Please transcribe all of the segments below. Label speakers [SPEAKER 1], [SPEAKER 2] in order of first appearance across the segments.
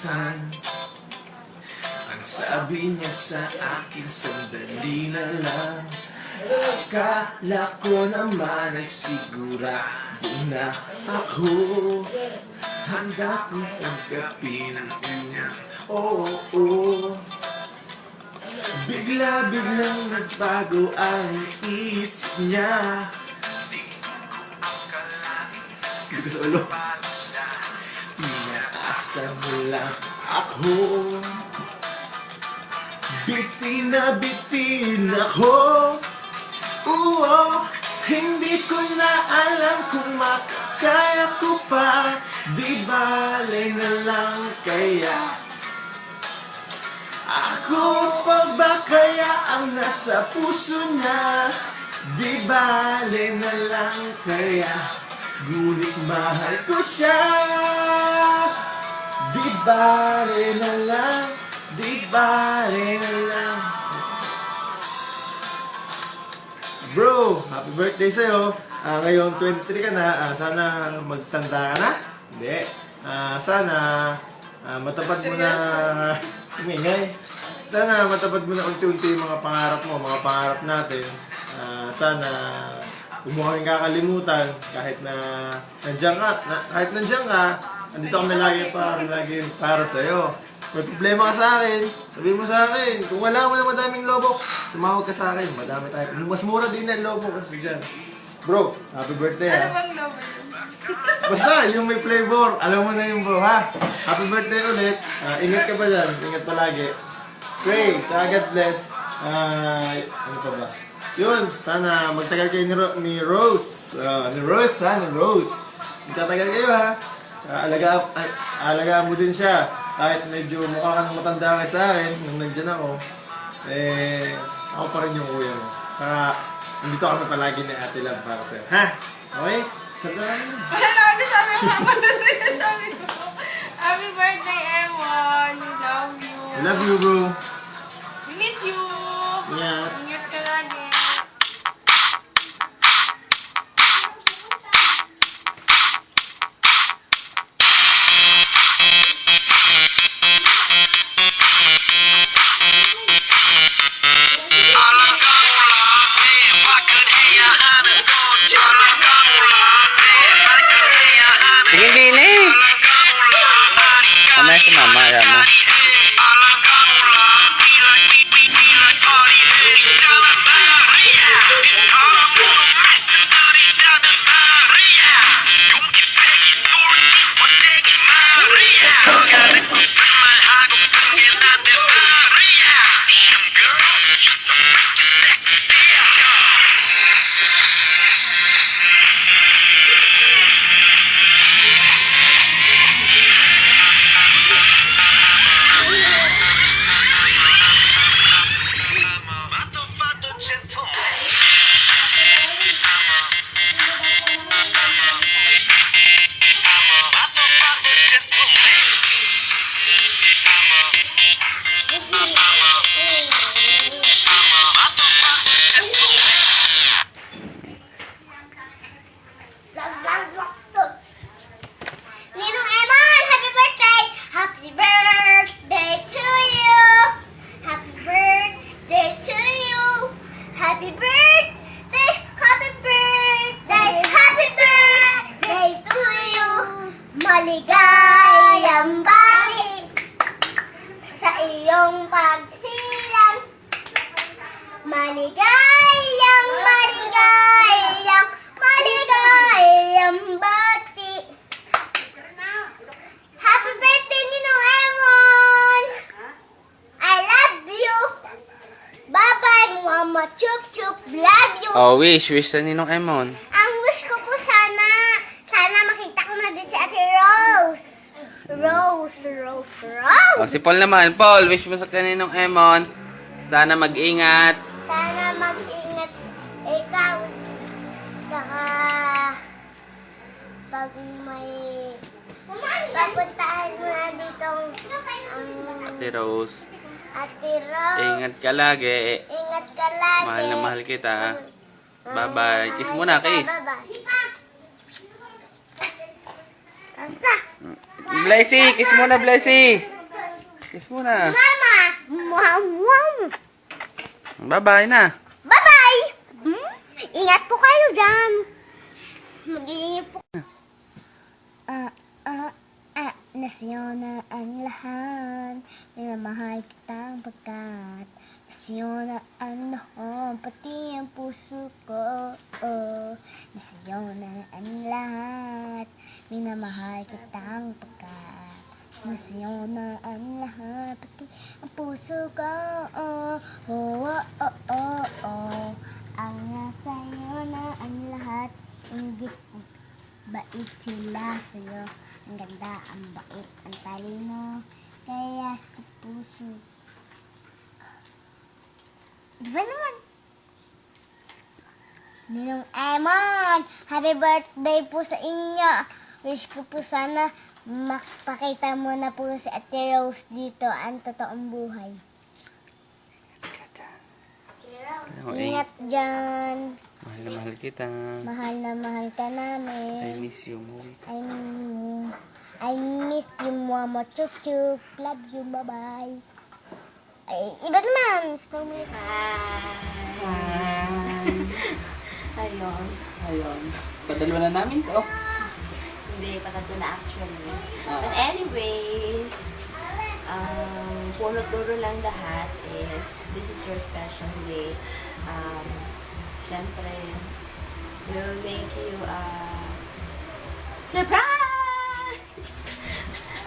[SPEAKER 1] minsan ang sabi niya sa akin, sandali na lang. Akala ko naman ay sigurado na ako handa kong tanggapin ang kanyang oo. Bigla-biglang nagbago ang isip niya. Di ko akalain pala siya. Pinaasa mo lang ako. Bitin ako. Oo, hindi ko na alam kung makakaya ko pa. Di bale na lang kaya. Ako pa ba kaya ang nasa puso niya? Di bale na lang kaya. Ngunit mahal ko siya. Di bale na lang. Di bale na lang. Bro, happy birthday sa'yo. Ngayon 23 ka na. Sana magtanda ka na. Hindi. Sana matapad mo na umingay. Sana matapad mo na unti-unti yung mga pangarap mo, mga pangarap natin. Sana huwag mo kaming kakalimutan kahit na nandiyan ka, andito kami lagi para sa'yo. May problema ka sa akin, sabihin mo sa akin. Kung wala mo na madaming lobo, tumawag ka sa akin. Madami tayo. Mas mura din ang lobo kasi dyan. Bro, happy birthday ha.
[SPEAKER 2] Ano bang lobo?
[SPEAKER 1] Basta, yung may flavor. Alam mo na yung bro ha. Happy birthday ulit. Ingat ka pa dyan. Ingat palagi. Pray. God bless. Ano pa ba? Yun, sana magtagal kayo ni Rose. Ni Rose ha, ni Rose. Magtatagal kayo ha. Alagaan mo din siya. Kahit medyo mukha ka nang matanda ka sa akin, nung nandyan ako, ako pa rin yung kuya mo. Kaya, nandito kami palagi ni Ate Love para sa'yo. Ha? Okay? Sabi ka naman.
[SPEAKER 2] Wala na ako sabi ko, sabi ko. Happy birthday, Emon. We love you.
[SPEAKER 1] I love you, bro.
[SPEAKER 2] We miss you.
[SPEAKER 1] Yeah.
[SPEAKER 2] Ingat ka lagi.
[SPEAKER 3] Tingin din eh. Mamaya si mama, ayan mo.
[SPEAKER 4] Ninong Emon, happy birthday! Happy birthday to you! Happy birthday to you! Happy birthday! Happy birthday! Happy birthday to you! Maligayang bati sa iyong pagsilang. Maligayang bati. Happy birthday, Ninong Emon! I love you! Bye-bye, Mama Chup Chup. Love you!
[SPEAKER 3] Oh, wish sa Ninong Emon.
[SPEAKER 4] Ang wish ko po sana makita ko na din si Ate Rose. Rose.
[SPEAKER 3] Oh, si Paul naman. Paul, wish mo sa Ninong Emon. Sana mag-ingat.
[SPEAKER 4] Sana mag-ingat ikaw. Saka pag may papuntahan mo na ditong
[SPEAKER 3] Ate Rose,
[SPEAKER 4] Ate Rose.
[SPEAKER 3] ingat ka lagi.
[SPEAKER 4] Ingat ka lagi.
[SPEAKER 3] Mahal na mahal kita. Bye-bye. Kiss muna, kiss.
[SPEAKER 4] Bye-bye. Basta.
[SPEAKER 3] Blessy, kiss muna, Blessy. Kiss muna.
[SPEAKER 4] Mama! Mwah, mwah.
[SPEAKER 3] Bye-bye na.
[SPEAKER 4] Bye-bye! Ingat po kayo dyan. Mag-iingat po. Nasa'yo na ang lahat. Minamahal kitang pagkat nasa'yo na ang lahat. Pati ang puso ko. Nasa'yo na ang lahat. Minamahal kitang pagkat nasa'yo na ang lahat. Pati ang puso ko. Ang nasa'yo na ang lahat. Hindi bait sila sa'yo. Ang ganda, ang bait, ang talino. Kaya sa puso. Diba naman? Ninong Emon, happy birthday po sa inyo. Wish ko po sana makapakita mo na po si Ate Rose dito ang totoong buhay. Ingat dyan.
[SPEAKER 3] Mahal na mahal kita.
[SPEAKER 4] Mahal na mahal ka
[SPEAKER 3] I
[SPEAKER 4] namin.
[SPEAKER 3] miss you, Moe.
[SPEAKER 4] I miss you, mama. Chup chup. Love you. Bye-bye. Ay, iba naman. Snowman.
[SPEAKER 2] Ayun.
[SPEAKER 3] Ayun. Padalwa na namin to.
[SPEAKER 2] Hindi, patag ko na actually.
[SPEAKER 3] Ah.
[SPEAKER 2] But anyways, punot dulo lang lahat is, this is your special day. Siyempre, we'll make you a surprise!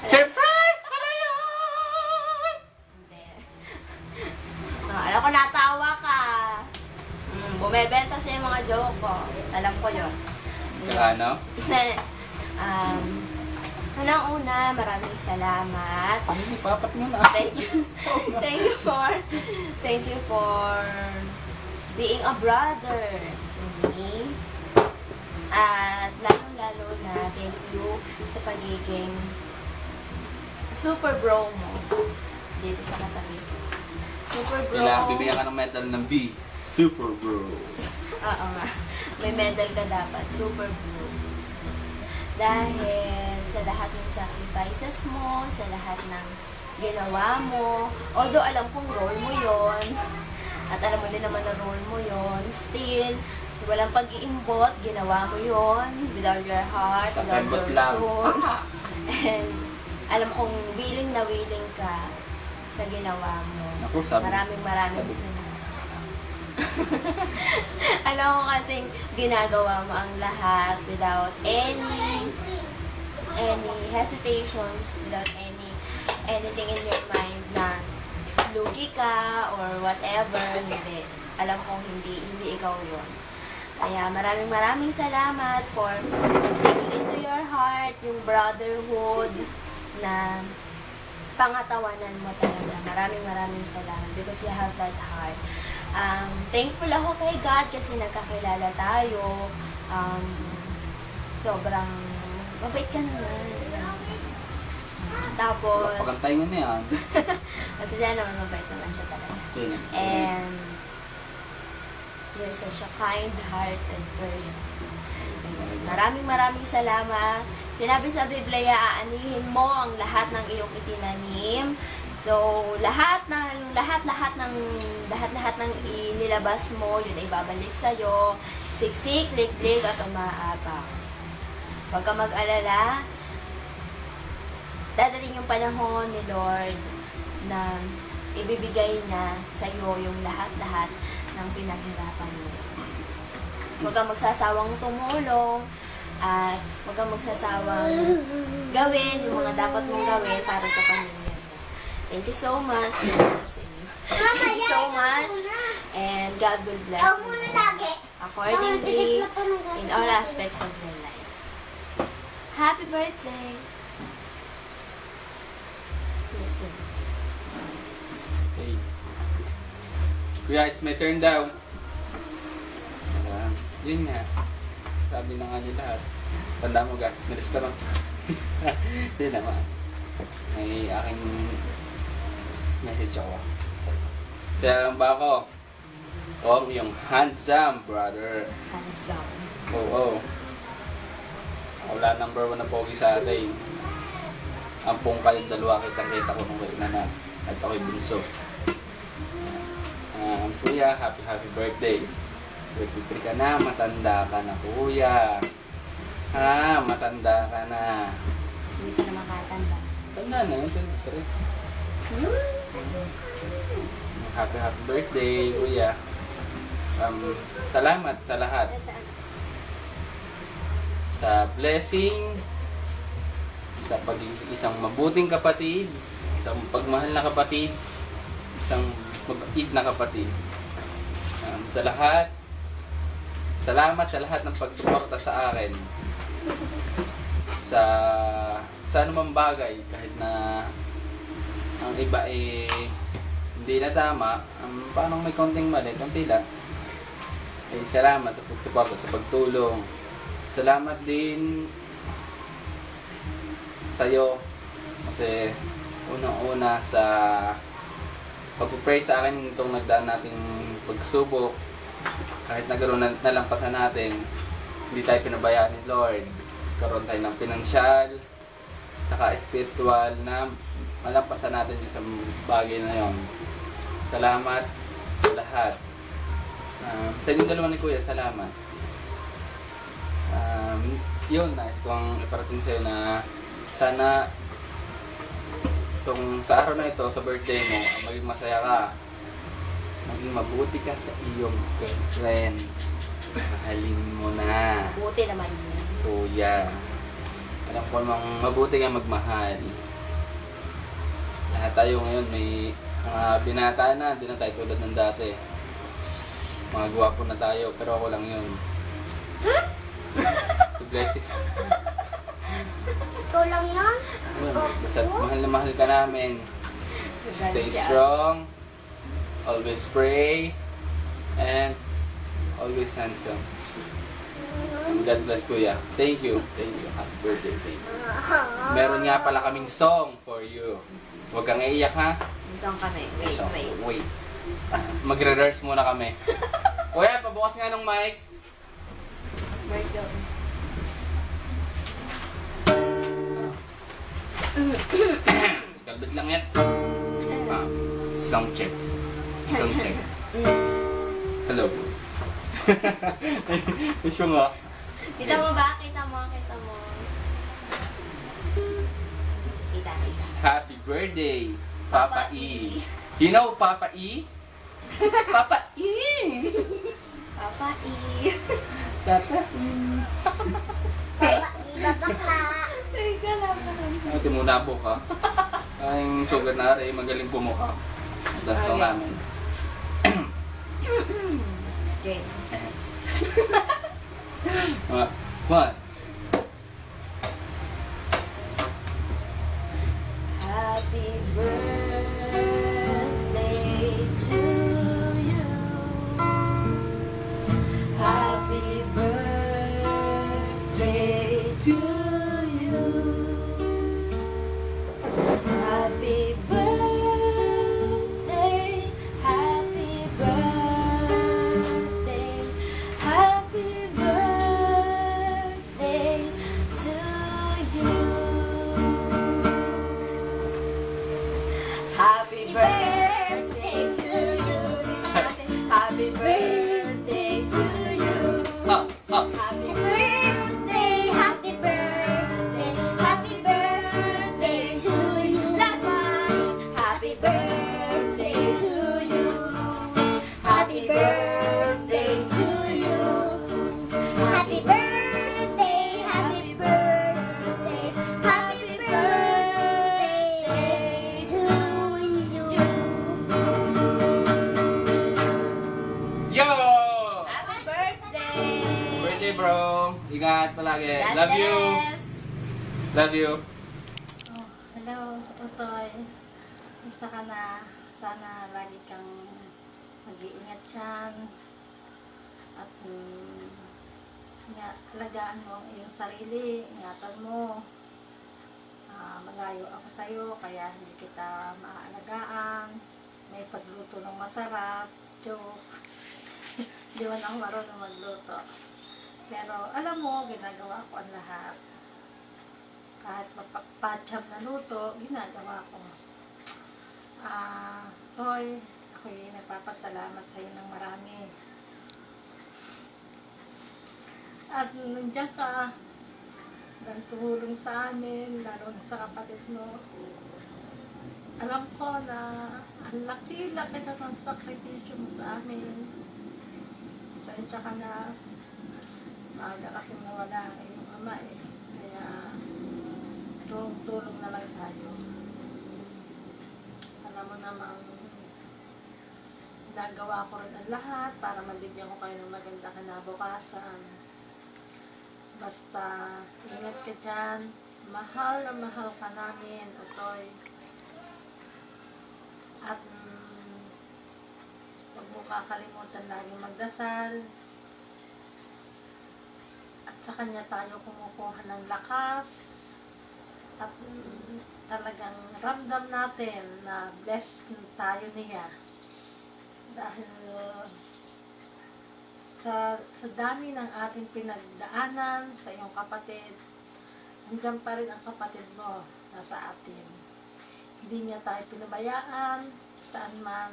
[SPEAKER 3] Surprise pala yun!
[SPEAKER 2] Hindi. Alam ko natawa ka. Bumebenta sa yung mga joke ko. Alam ko yun.
[SPEAKER 3] Ano?
[SPEAKER 2] Unang-una, maraming salamat.
[SPEAKER 3] Ano ni papat mo na?
[SPEAKER 2] Thank you. Thank you for being a brother to me. At lalong-lalo na thank you sa pagiging super bro mo dito sa katabi ko. Super bro.
[SPEAKER 3] Kailangan bibigyan ka ng medal ng B. Super bro.
[SPEAKER 2] Oo nga. May medal ka dapat. Super bro. Dahil sa lahat ng sacrifices mo, sa lahat ng ginawa mo, although alam kong role mo yon, at alam mo din naman na role mo yon, still, walang pag-iimbot, ginawa mo yon with all your heart,
[SPEAKER 3] Sa
[SPEAKER 2] with all
[SPEAKER 3] tembot
[SPEAKER 2] your
[SPEAKER 3] lang.
[SPEAKER 2] soul. And alam kong willing na willing ka sa ginawa mo.
[SPEAKER 3] Naku, sabi.
[SPEAKER 2] Maraming salamat. Alam ko kasing ginagawa mo ang lahat without any hesitations, without anything in your mind na lugi ka or whatever. Hindi. Alam kong hindi ikaw yun. Kaya maraming salamat for taking into your heart yung brotherhood na pangatawanan mo talaga. Maraming salamat because you have that heart. Thankful ako kay God kasi nagkakilala tayo. Sobrang mabait ka naman. Tapos,
[SPEAKER 3] Pakantay mo na yan.
[SPEAKER 2] kasi dyan naman mabait naman siya talaga. And you're such a kind-hearted person. Maraming salamat. Sinabi sa Biblia, aanihin mo ang lahat ng iyong itinanim. So, lahat ng inilabas mo, yun ay babalik sa'yo. Siksik, liglig, at umaabak. Huwag ka mag-alala. Dadating yung panahon ni Lord na ibibigay niya sa'yo yung lahat ng pinaghirapan mo. Huwag kang magsasawang tumulong at huwag kang magsasawang gawin yung mga dapat mong gawin para sa pamilya mo. Thank you so much. Thank you so much. And God will bless
[SPEAKER 4] Ako
[SPEAKER 2] you
[SPEAKER 4] muna lagi.
[SPEAKER 2] accordingly in all aspects of your life. Happy birthday!
[SPEAKER 3] Okay. Kuya, it's my turn daw. Yun nga. Sabi na nga niyo lahat. Tanda mo ga, may restaurant. Yun naman. May aking message ako. Kaya lang ba ako? Tom, yung handsome brother.
[SPEAKER 2] Handsome.
[SPEAKER 3] Oo. Wala number 1 na pogi sa atin. Ang pungkal, dalawa kitang kita ko nung wait na na. At ako'y bunso. Kuya, happy birthday. 23 ka na, matanda ka na kuya. Ha, matanda ka na.
[SPEAKER 2] Hindi ka na makatanda.
[SPEAKER 3] Tanda na yun, 23. Happy birthday kuya. Salamat sa lahat. Sa blessing, sa pagiging isang mabuting kapatid, isang pagmahal na kapatid, isang mabait na kapatid. Sa lahat, salamat sa lahat ng pagsuporta sa akin. Sa anumang bagay, kahit na ang iba hindi na tama, parang may konting mali, konti lang. Salamat sa pagsuporta, sa pagtulong. Salamat din sa'yo kasi unang-una sa pag-pray sa akin itong nagdaan nating pagsubok. Kahit nagkaroon na nalampasan natin, hindi tayo pinabayaan ni Lord. Karoon tayo ng pinansyal, saka spiritual na malampasan natin yung sa bagay na yon. Salamat sa lahat. Sa inyong dalawa ni Kuya, salamat. Yun, nais kong iparating sa'yo na sana sa araw na ito, sa birthday mo, maging masaya ka. Maging mabuti ka sa iyong girlfriend. Mahalin mo na.
[SPEAKER 2] Buti naman yun.
[SPEAKER 3] Kuya. Alam ko namang mabuti ka magmahal. Lahat tayo ngayon may mga binata na, hindi na tayo tulad ng dati. Mga gwapo na tayo, pero ako lang yun. To bless it.
[SPEAKER 4] Ikaw lang yan?
[SPEAKER 3] Basta mahal na mahal ka namin. Stay strong. Always pray. And always handsome. And God bless Kuya. Thank you. Thank you. Happy birthday. Thank you. Meron nga pala kaming song for you. Huwag kang iiyak ha.
[SPEAKER 2] Isang kami. Wait.
[SPEAKER 3] Magre-rehearse muna kami. Kuya, pabukas nga ng mic.
[SPEAKER 2] Birthday.
[SPEAKER 3] Kalbit lang yan. Sound check. Sound check. Hello. Isyo nga.
[SPEAKER 2] Kita mo ba? Kita mo. Kita.
[SPEAKER 3] Happy birthday, Papa E. You know Papa E? Papa E!
[SPEAKER 2] Papa E.
[SPEAKER 3] Papa E.
[SPEAKER 4] Iba bakla.
[SPEAKER 2] Teka lang.
[SPEAKER 3] Ate muna po ka. Ang sugar na rin, magaling bumuka. That's all namin.
[SPEAKER 2] Okay.
[SPEAKER 3] What?
[SPEAKER 2] Happy birthday to you. Happy birthday to you. Happy birthday, happy birthday, happy birthday to you. Happy birthday to you. Happy birthday to you. Happy
[SPEAKER 4] Birthday, happy birthday, happy birthday to you.
[SPEAKER 2] Last one. Happy birthday to you. Happy birthday to you.
[SPEAKER 4] Happy birthday, happy birthday, happy birthday to you.
[SPEAKER 3] Yo!
[SPEAKER 2] Happy birthday.
[SPEAKER 3] Birthday bro. Ingat palagi.
[SPEAKER 2] God
[SPEAKER 3] Love you.
[SPEAKER 2] bless.
[SPEAKER 3] Love you.
[SPEAKER 5] Oh, hello, Utoy. Gusto ka na? Sana lagi kang mag-iingat dyan. At alagaan mo ang iyong sarili. Ingatan mo. Malayo ako sa'yo, kaya hindi kita maaalagaan. May pagluto ng masarap. Joke. Hindi man ako marunong magluto. Pero alam mo, ginagawa ko ang lahat. Kahit mapagpacham na luto, ginagawa ko. Toy, ako'y nagpapasalamat sa iyo ng marami. At nandiyan ka, nang tumulong sa amin, lalo na sa kapatid mo. Alam ko na ang laki-laki na ng sakripisyo mo sa amin. Pasensya ka na, maaga kasing nawala ang iyong ama eh. Kaya, tulong-tulong na lang tayo. Alam mo namang, nagawa ko rin ang lahat para mabigyan ko kayo ng maganda kinabukasan. Basta, ingat ka dyan. Mahal na mahal ka namin, Otoy. At huwag mo kakalimutan laging magdasal. At sa Kanya tayo kumukuha ng lakas. At talagang ramdam natin na blessed tayo niya. Dahil sa dami ng ating pinagdaanan sa iyong kapatid, hanggang pa rin ang kapatid mo nasa atin. Hindi niya tayo pinabayaan saan man,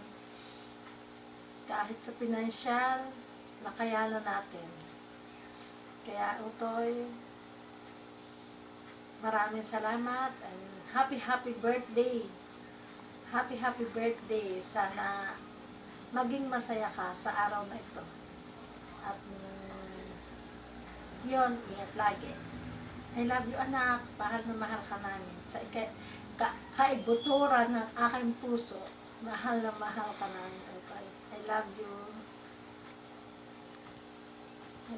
[SPEAKER 5] kahit sa pinansyal, nakayanan natin. Kaya Utoy, maraming salamat and happy birthday. Happy birthday. Sana maging masaya ka sa araw na ito. At yun, ingat lagi. I love you, anak. Mahal na mahal ka namin. Sa kaibuturan ng aking puso, mahal na mahal ka namin. Okay? I love you.